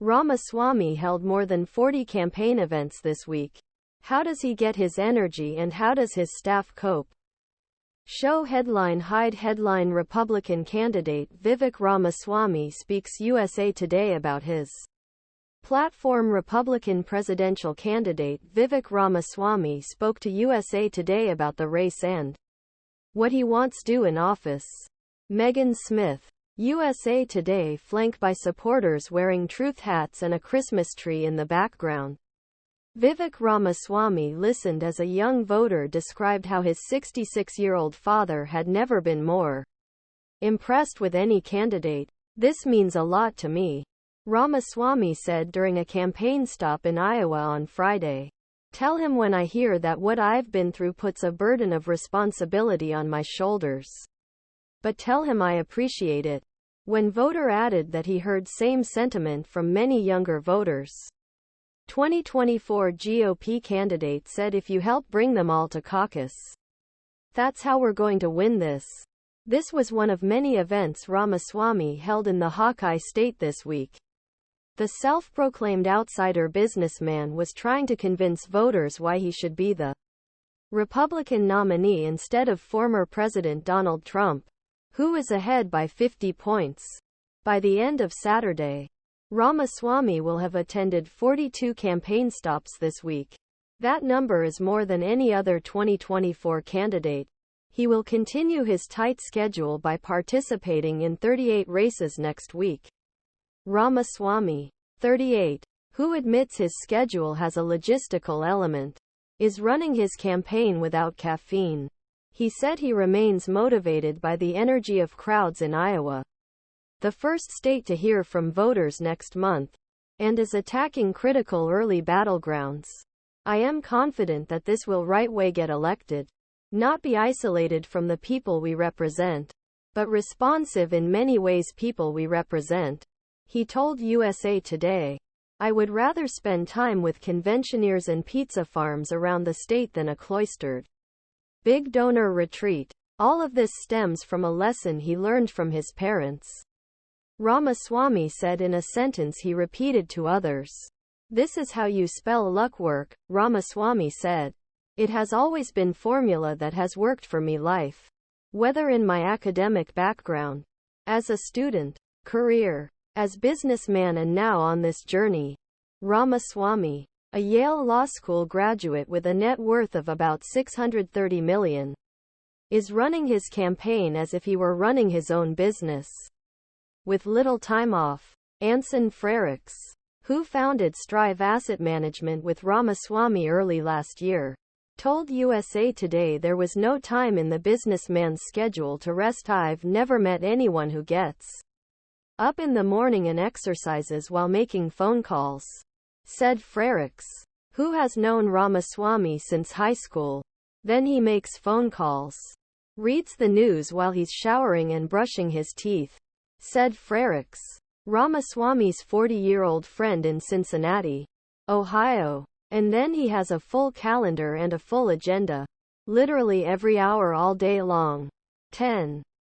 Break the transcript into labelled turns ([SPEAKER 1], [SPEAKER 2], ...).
[SPEAKER 1] Ramaswamy held more than 40 campaign events this week. How does he get his energy and how does his staff cope? Show headline hide headline Republican candidate Vivek Ramaswamy speaks USA Today about his platform. Republican presidential candidate Vivek Ramaswamy spoke to USA Today about the race and what he wants do in office. Megan Smith. USA Today flanked by supporters wearing truth hats and a Christmas tree in the background. Vivek Ramaswamy listened as a young voter described how his 66-year-old father had never been more impressed with any candidate. "This means a lot to me," Ramaswamy said during a campaign stop in Iowa on Friday. "Tell him when I hear that what I've been through puts a burden of responsibility on my shoulders. But tell him I appreciate it." When voter added that he heard same sentiment from many younger voters. 2024 GOP candidate said, "If you help bring them all to caucus, that's how we're going to win this." This was one of many events Ramaswamy held in the Hawkeye State this week. The self-proclaimed outsider businessman was trying to convince voters why he should be the Republican nominee instead of former President Donald Trump, who is ahead by 50 points. By the end of Saturday, Ramaswamy will have attended 42 campaign stops this week. That number is more than any other 2024 candidate. He will continue his tight schedule by participating in 38 races next week. Ramaswamy, 38, who admits his schedule has a logistical element, is running his campaign without caffeine. He said he remains motivated by the energy of crowds in Iowa, the first state to hear from voters next month, and is attacking critical early battlegrounds. "I am confident that this will right way get elected, not be isolated from the people we represent, but responsive in many ways people we represent," he told USA Today. "I would rather spend time with conventioneers and pizza farms around the state than a cloistered big donor retreat. All of this stems from a lesson he learned from his parents," Ramaswamy said in a sentence he repeated to others. "This is how you spell luck work," Ramaswamy said. "It has always been formula that has worked for me life, whether in my academic background, as a student, career, as businessman and now on this journey." Ramaswamy, a Yale Law School graduate with a net worth of about $630 million, is running his campaign as if he were running his own business, with little time off. Anson Frericks, who founded Strive Asset Management with Ramaswamy early last year, told USA Today there was no time in the businessman's schedule to rest. "I've never met anyone who gets up in the morning and exercises while making phone calls," said Frericks, who has known Ramaswamy since high school. "Then he makes phone calls, reads the news while he's showering and brushing his teeth," said Frericks, Ramaswamy's 40-year-old friend in Cincinnati, Ohio. "And then he has a full calendar and a full agenda, literally every hour all day long." 10.